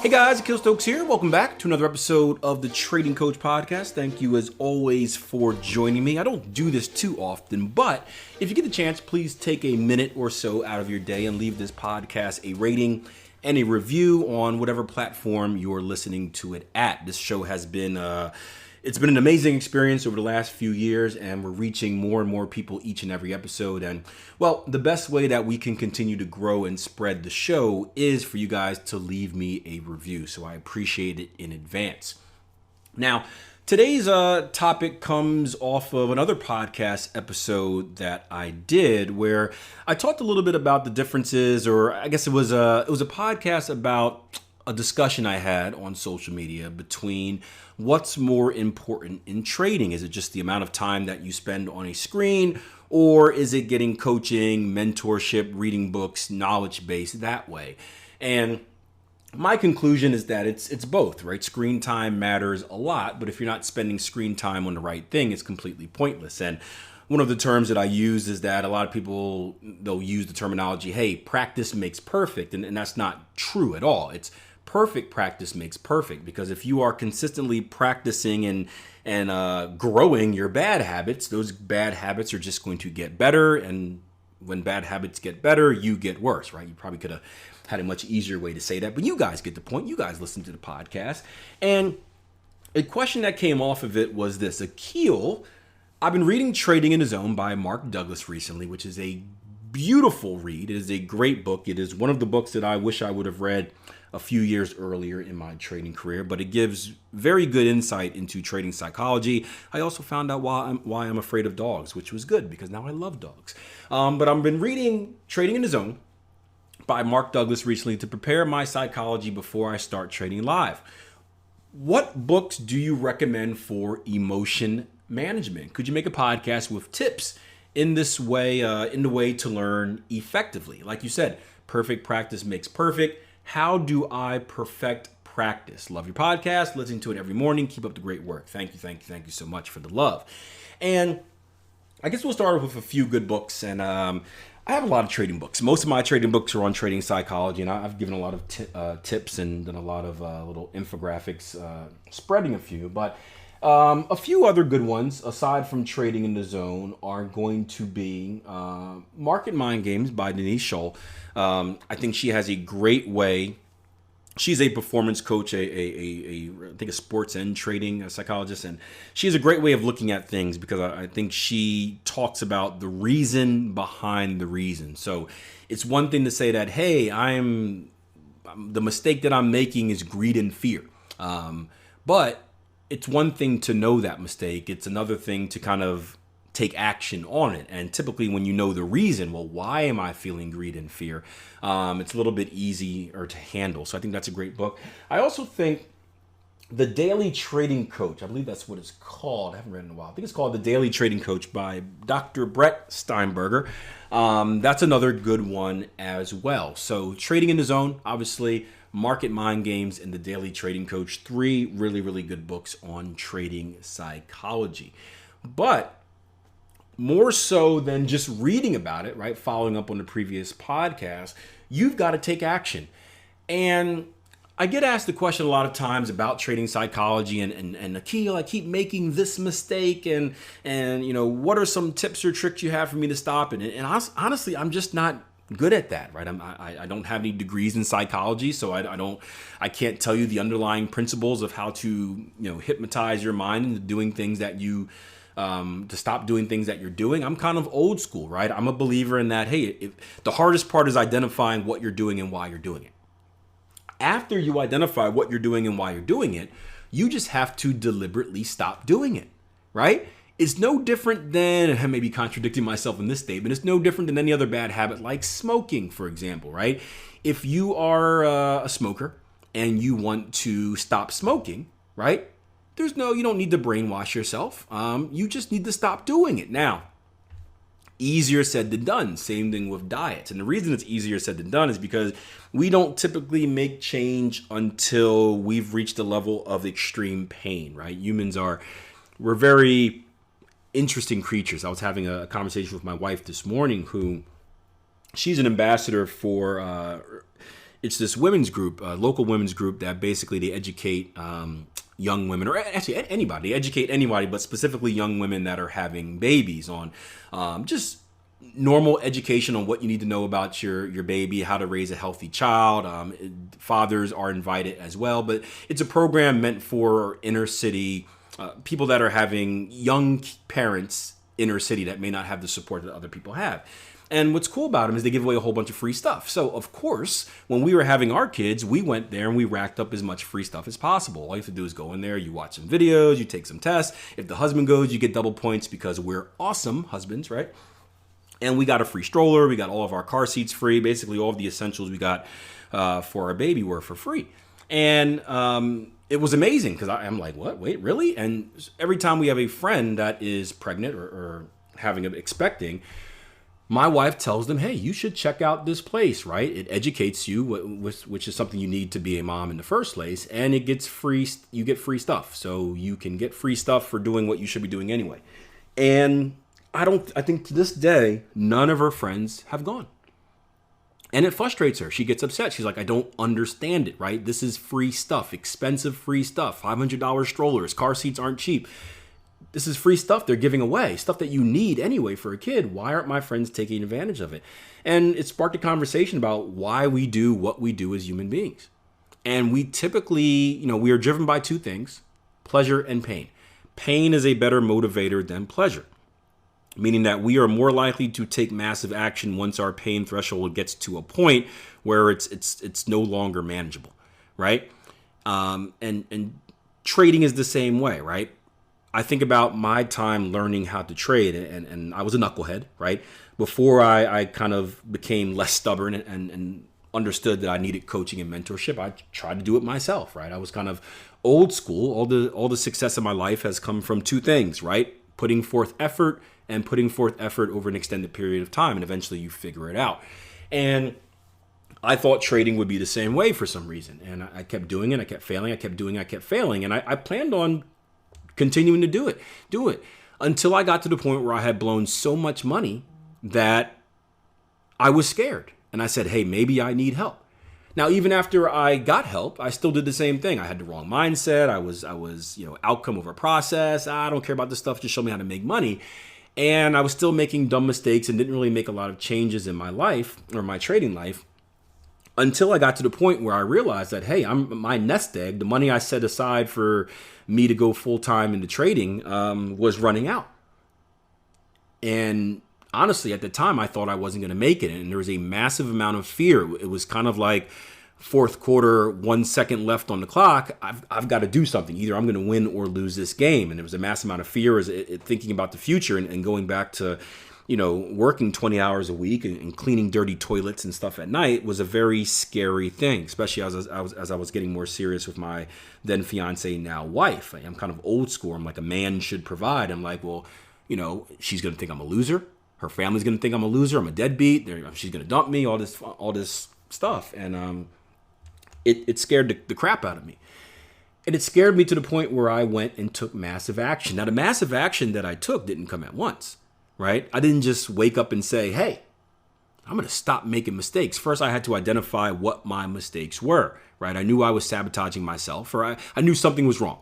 Hey guys, Akil here. Welcome back to another episode of the Trading Coach Podcast. Thank you as always for joining me. I don't do this too often, but if you get the chance, please take a minute or so out of your day and leave this podcast a rating and a review on whatever platform you're listening to it at. This show has been it's been an amazing experience over the last few years, and we're reaching more and more people each and every episode. And well, the best way that we can continue to grow and spread the show is for you guys to leave me a review. So I appreciate it in advance. Now, today's topic comes off of another podcast episode that I did where I talked a little bit about the differences, or I guess it was a podcast about a discussion I had on social media between what's more important in trading. Is it just the amount of time that you spend on a screen, or is it getting coaching, mentorship, reading books, knowledge base that way? And my conclusion is that it's both, right? Screen time matters a lot, but if you're not spending screen time on the right thing, it's completely pointless. And one of the terms that I use is that a lot of people, they'll use the terminology, hey, practice makes perfect. And that's not true at all. It's perfect practice makes perfect, because if you are consistently practicing and growing your bad habits, those bad habits are just going to get better. And when bad habits get better, you get worse, right? You probably could have had a much easier way to say that, but you guys get the point. You guys listen to the podcast. And a question that came off of it was this: Akil, I've been reading Trading in the Zone by Mark Douglas recently, which is a beautiful read. It is a great book. It is one of the books that I wish I would have read a few years earlier in my trading career, but it gives very good insight into trading psychology. I also found out why I'm afraid of dogs, which was good because now I love dogs. But I've been reading Trading in the Zone by Mark Douglas recently to prepare my psychology before I start trading live. What books do you recommend for emotion management? Could you make a podcast with tips in this way, in the way to learn effectively? Like you said, perfect practice makes perfect. How do I perfect practice? Love your podcast. Listen to it every morning. Keep up the great work. Thank you so much for the love. And I guess we'll start with a few good books. And I have a lot of trading books. Most of my trading books are on trading psychology, and I've given a lot of tips and done a lot of little infographics, spreading a few. But a few other good ones, aside from Trading in the Zone, are going to be Market Mind Games by Denise Scholl. I think she has a great way. She's a performance coach, I think a sports and trading psychologist, and she has a great way of looking at things because I think she talks about the reason behind the reason. So it's one thing to say that, hey, the mistake that I'm making is greed and fear. But it's one thing to know that mistake. It's another thing to kind of take action on it. And typically when you know the reason, well, why am I feeling greed and fear? It's a little bit easier to handle. So I think that's a great book. I also think The Daily Trading Coach, I believe that's what it's called. I haven't read it in a while. I think it's called The Daily Trading Coach by Dr. Brett Steinberger. That's another good one as well. So Trading in the Zone, obviously, Market Mind Games, and The Daily Trading Coach, 3 really, really good books on trading psychology. But more so than just reading about it, right? Following up on the previous podcast, you've got to take action. And I get asked the question a lot of times about trading psychology and Akil, I keep making this mistake, and you know, what are some tips or tricks you have for me to stop it? And honestly, I'm just not good at that, right? I don't have any degrees in psychology, so I can't tell you the underlying principles of how to, hypnotize your mind into doing things that you to stop doing things that you're doing. I'm kind of old school, right? I'm a believer in that. Hey, the hardest part is identifying what you're doing and why you're doing it. After you identify what you're doing and why you're doing it, you just have to deliberately stop doing it, right? It's no different than, and I may be contradicting myself in this statement, it's no different than any other bad habit like smoking, for example, right? If you are a smoker and you want to stop smoking, right? You don't need to brainwash yourself. You just need to stop doing it. Now, easier said than done. Same thing with diets. And the reason it's easier said than done is because we don't typically make change until we've reached a level of extreme pain, right? We're very interesting creatures. I was having a conversation with my wife this morning, who she's an ambassador for it's this women's group, local women's group that basically they educate young women, or actually anybody, educate anybody, but specifically young women that are having babies on just normal education on what you need to know about your baby, how to raise a healthy child. Fathers are invited as well, but it's a program meant for inner city people that are having young parents inner city that may not have the support that other people have. And what's cool about them is they give away a whole bunch of free stuff. So, of course, when we were having our kids, we went there and we racked up as much free stuff as possible. All you have to do is go in there, you watch some videos, you take some tests. If the husband goes, you get double points because we're awesome husbands, right? And we got a free stroller. We got all of our car seats free. Basically, all of the essentials we got for our baby were for free. And it was amazing because I'm like, what? Wait, really? And every time we have a friend that is pregnant or expecting, my wife tells them, hey, you should check out this place, right? It educates you, which is something you need to be a mom in the first place, and it gets free. You get free stuff, so you can get free stuff for doing what you should be doing anyway. And I think to this day, none of her friends have gone. And it frustrates her. She gets upset. She's like, I don't understand it, right? This is free stuff, expensive free stuff, $500 strollers, car seats aren't cheap. This is free stuff they're giving away, stuff that you need anyway for a kid. Why aren't my friends taking advantage of it? And it sparked a conversation about why we do what we do as human beings. And we typically, we are driven by two things, pleasure and pain. Pain is a better motivator than pleasure, meaning that we are more likely to take massive action once our pain threshold gets to a point where it's no longer manageable, right? And trading is the same way, right? I think about my time learning how to trade, and I was a knucklehead, right? Before I kind of became less stubborn and understood that I needed coaching and mentorship, I tried to do it myself, right? I was kind of old school. All the success in my life has come from two things, right? Putting forth effort and putting forth effort over an extended period of time, and eventually you figure it out. And I thought trading would be the same way for some reason, and I kept doing it. I kept failing. I kept doing it. I kept failing, and I planned on continuing to do it until I got to the point where I had blown so much money that I was scared. And I said, hey, maybe I need help. Now, even after I got help, I still did the same thing. I had the wrong mindset. I was, outcome over process. I don't care about this stuff. Just show me how to make money. And I was still making dumb mistakes and didn't really make a lot of changes in my life or my trading life until I got to the point where I realized that, hey, my nest egg, the money I set aside for me to go full time into trading was running out. And honestly, at the time, I thought I wasn't going to make it. And there was a massive amount of fear. It was kind of like fourth quarter, 1 second left on the clock. I've got to do something. Either I'm going to win or lose this game. And there was a massive amount of fear as thinking about the future and going back to, working 20 hours a week and cleaning dirty toilets and stuff at night was a very scary thing, especially as I was getting more serious with my then fiance, now wife. I'm kind of old school. I'm like, a man should provide. I'm like, well, she's going to think I'm a loser. Her family's going to think I'm a loser. I'm a deadbeat. She's going to dump me, all this stuff. And it scared the crap out of me. And it scared me to the point where I went and took massive action. Now, the massive action that I took didn't come at once. Right? I didn't just wake up and say, hey, I'm going to stop making mistakes. First, I had to identify what my mistakes were, right? I knew I was sabotaging myself, or I knew something was wrong.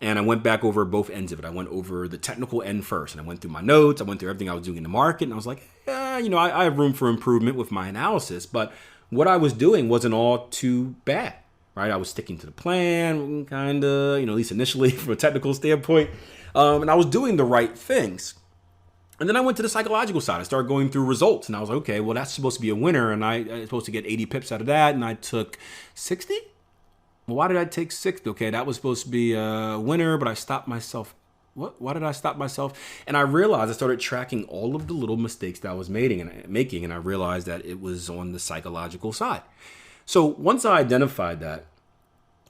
And I went back over both ends of it. I went over the technical end first, and I went through my notes. I went through everything I was doing in the market, and I was like, I have room for improvement with my analysis. But what I was doing wasn't all too bad, right? I was sticking to the plan, kind of, at least initially from a technical standpoint. And I was doing the right things. And then I went to the psychological side. I started going through results, and I was like, okay, well, that's supposed to be a winner, and I'm supposed to get 80 pips out of that, and I took 60? Well, why did I take 60? Okay, that was supposed to be a winner, but I stopped myself. What? Why did I stop myself? And I realized I started tracking all of the little mistakes that I was making, and I realized that it was on the psychological side. So once I identified that,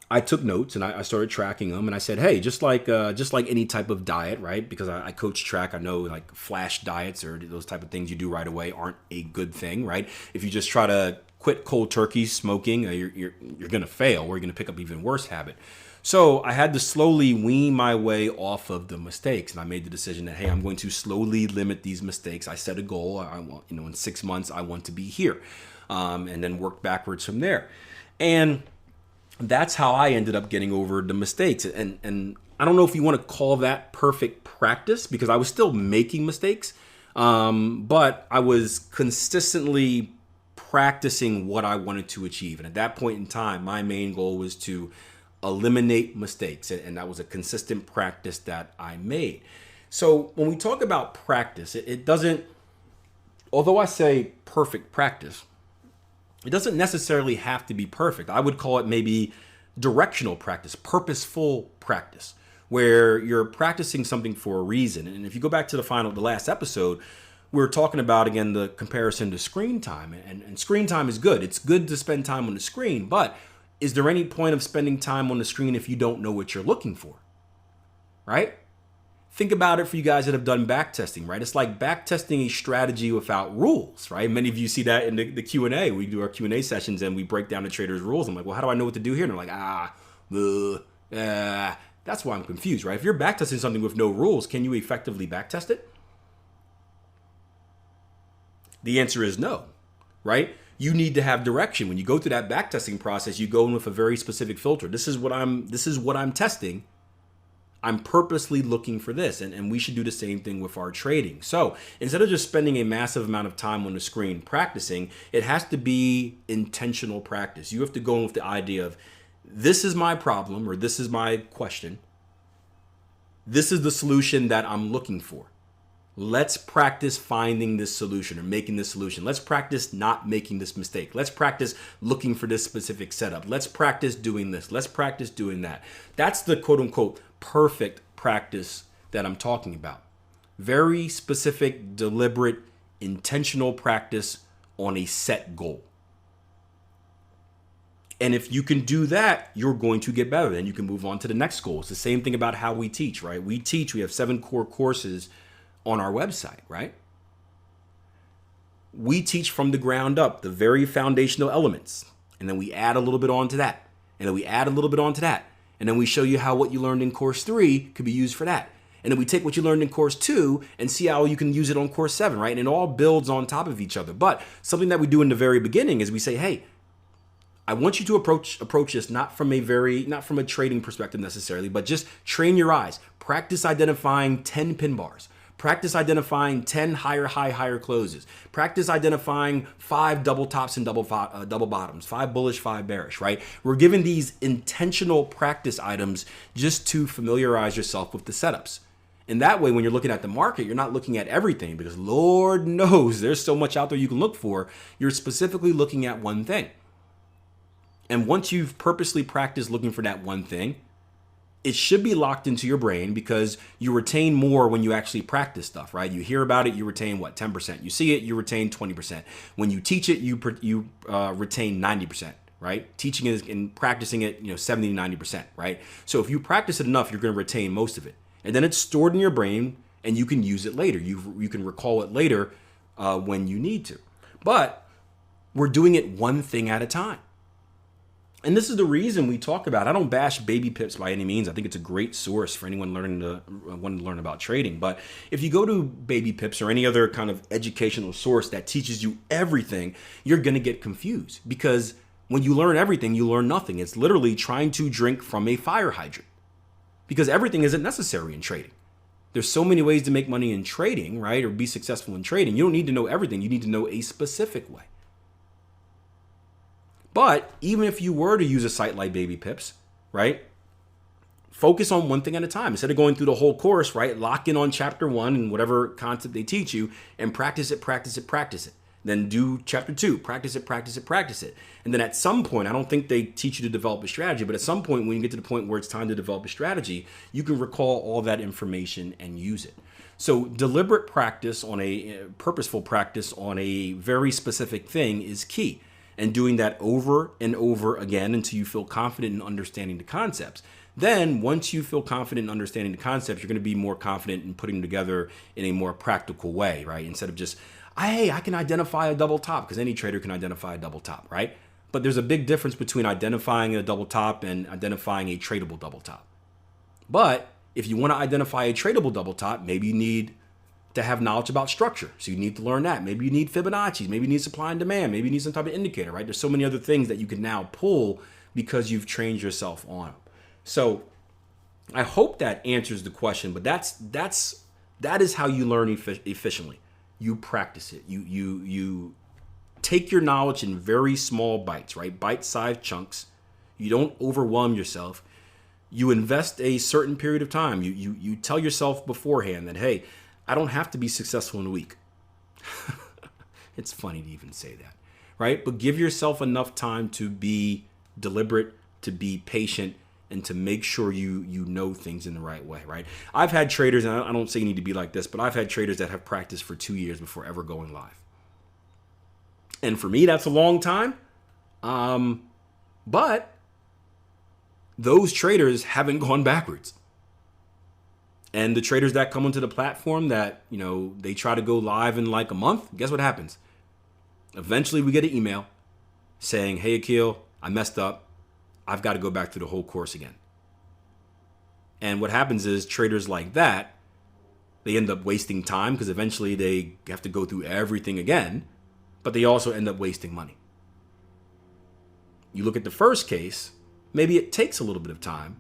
I took notes and I started tracking them, and I said, hey, just like any type of diet, right? Because I coach track, I know like flash diets or those type of things you do right away aren't a good thing, right? If you just try to quit cold turkey smoking, you're going to fail, or you're going to pick up even worse habit. So I had to slowly wean my way off of the mistakes, and I made the decision that, hey, I'm going to slowly limit these mistakes. I set a goal. I want, in 6 months, I want to be here, and then work backwards from there. And that's how I ended up getting over the mistakes. And I don't know if you want to call that perfect practice, because I was still making mistakes, but I was consistently practicing what I wanted to achieve. And at that point in time, my main goal was to eliminate mistakes. And that was a consistent practice that I made. So when we talk about practice, it doesn't, although I say perfect practice, it doesn't necessarily have to be perfect. I would call it maybe directional practice, purposeful practice, where you're practicing something for a reason. And if you go back to the last episode, we were talking about, again, the comparison to screen time. And screen time is good. It's good to spend time on the screen, but is there any point of spending time on the screen if you don't know what you're looking for, right? Think about it for you guys that have done backtesting, right? It's like backtesting a strategy without rules, right? Many of you see that in the Q&A. We do our Q&A sessions and we break down the trader's rules. I'm like, well, how do I know what to do here? And they're like, that's why I'm confused, right? If you're backtesting something with no rules, can you effectively backtest it? The answer is no, right? You need to have direction. When you go through that backtesting process, you go in with a very specific filter. This is what I'm testing. I'm purposely looking for this, and we should do the same thing with our trading. So instead of just spending a massive amount of time on the screen practicing, it has to be intentional practice. You have to go in with the idea of, this is my problem, or this is my question. This is the solution that I'm looking for. Let's practice finding this solution or making this solution. Let's practice not making this mistake. Let's practice looking for this specific setup. Let's practice doing this. Let's practice doing that. That's the quote unquote perfect practice that I'm talking about. Very specific, deliberate, intentional practice on a set goal. And if you can do that, you're going to get better. Then you can move on to the next goal. It's the same thing about how we teach, right? We have 7 core courses on our website, right? We teach from the ground up, the very foundational elements. And then we add a little bit onto that. And then we add a little bit onto that. And then we show you how what you learned in course 3 could be used for that. And then we take what you learned in course 2 and see how you can use it on course 7, right? And it all builds on top of each other. But something that we do in the very beginning is we say, hey, I want you to approach this not from a trading perspective necessarily, but just train your eyes. Practice identifying 10 pin bars. Practice identifying 10 higher closes. Practice identifying 5 double tops and double bottoms, 5 bullish, 5 bearish, right? We're given these intentional practice items just to familiarize yourself with the setups. And that way, when you're looking at the market, you're not looking at everything, because Lord knows there's so much out there you can look for. You're specifically looking at one thing. And once you've purposely practiced looking for that one thing, it should be locked into your brain, because you retain more when you actually practice stuff, right? You hear about it, you retain 10%. You see it, you retain 20%. When you teach it, you retain 90%, right? Teaching it and practicing it, 70 to 90%, right? So if you practice it enough, you're going to retain most of it. And then it's stored in your brain and you can use it later. You can recall it later when you need to. But we're doing it one thing at a time. And this is the reason we talk about, I don't bash Baby Pips by any means. I think it's a great source for anyone wanting to learn about trading. But if you go to Baby Pips or any other kind of educational source that teaches you everything, you're going to get confused, because when you learn everything, you learn nothing. It's literally trying to drink from a fire hydrant, because everything isn't necessary in trading. There's so many ways to make money in trading, right? Or be successful in trading. You don't need to know everything. You need to know a specific way. But even if you were to use a site like Baby Pips, right? Focus on one thing at a time. Instead of going through the whole course, right? Lock in on chapter 1 and whatever concept they teach you, and practice it. Then do chapter 2, practice it. And then at some point, I don't think they teach you to develop a strategy, but at some point, when you get to the point where it's time to develop a strategy, you can recall all that information and use it. So deliberate practice purposeful practice on a very specific thing is key. And doing that over and over again until you feel confident in understanding the concepts. Then once you feel confident in understanding the concepts, you're going to be more confident in putting them together in a more practical way, right? Instead of just, hey, I can identify a double top, because any trader can identify a double top, right? But there's a big difference between identifying a double top and identifying a tradable double top. But if you want to identify a tradable double top, maybe you need to have knowledge about structure. So you need to learn that. Maybe you need Fibonacci's, maybe you need supply and demand, maybe you need some type of indicator, right? There's so many other things that you can now pull because you've trained yourself on them. So I hope that answers the question, but that is how you learn efficiently. You practice it. You take your knowledge in very small bites, right? Bite-sized chunks. You don't overwhelm yourself. You invest a certain period of time. You tell yourself beforehand that, hey, I don't have to be successful in a week. It's funny to even say that, right? But give yourself enough time to be deliberate, to be patient, and to make sure you know things in the right way, right? I've had traders, and I don't say you need to be like this, but I've had traders that have practiced for 2 years before ever going live. And for me, that's a long time. But those traders haven't gone backwards. And the traders that come onto the platform that, they try to go live in like a month, guess what happens? Eventually we get an email saying, hey, Akil, I messed up. I've got to go back through the whole course again. And what happens is traders like that, they end up wasting time because eventually they have to go through everything again, but they also end up wasting money. You look at the first case, maybe it takes a little bit of time,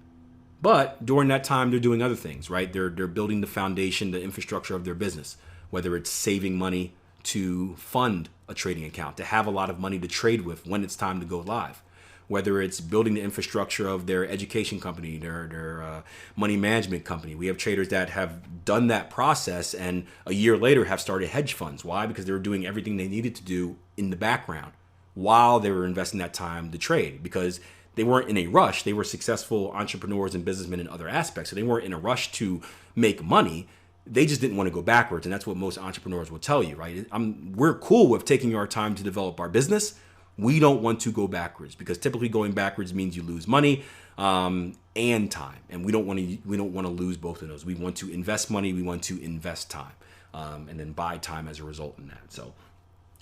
but during that time, they're doing other things, right? They're building the foundation, the infrastructure of their business, whether it's saving money to fund a trading account, to have a lot of money to trade with when it's time to go live, whether it's building the infrastructure of their education company, their money management company. We have traders that have done that process and a year later have started hedge funds. Why? Because they were doing everything they needed to do in the background while they were investing that time to trade, because they weren't in a rush. They were successful entrepreneurs and businessmen in other aspects. So they weren't in a rush to make money. They just didn't want to go backwards. And that's what most entrepreneurs will tell you, right? We're cool with taking our time to develop our business. We don't want to go backwards because typically going backwards means you lose money and time. And we don't want to lose both of those. We want to invest money. We want to invest time and then buy time as a result in that. So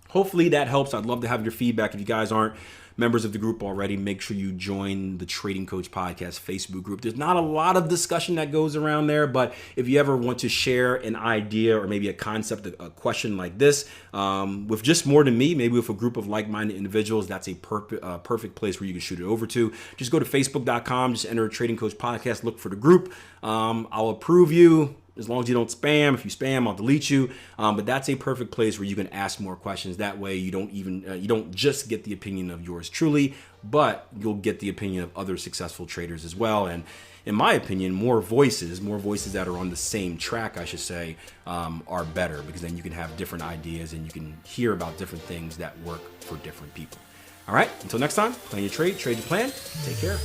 hopefully that helps. I'd love to have your feedback. If you guys aren't members of the group already, make sure you join the Trading Coach Podcast Facebook group. There's not a lot of discussion that goes around there, but if you ever want to share an idea or maybe a concept, a question like this, with just more than me, maybe with a group of like-minded individuals, that's a perfect place where you can shoot it over to. Just go to facebook.com, just enter Trading Coach Podcast, look for the group. I'll approve you. As long as you don't spam. If you spam, I'll delete you. But that's a perfect place where you can ask more questions. That way you don't just get the opinion of yours truly, but you'll get the opinion of other successful traders as well. And in my opinion, more voices that are on the same track, I should say, are better, because then you can have different ideas and you can hear about different things that work for different people. All right, until next time, plan your trade, trade your plan. Take care.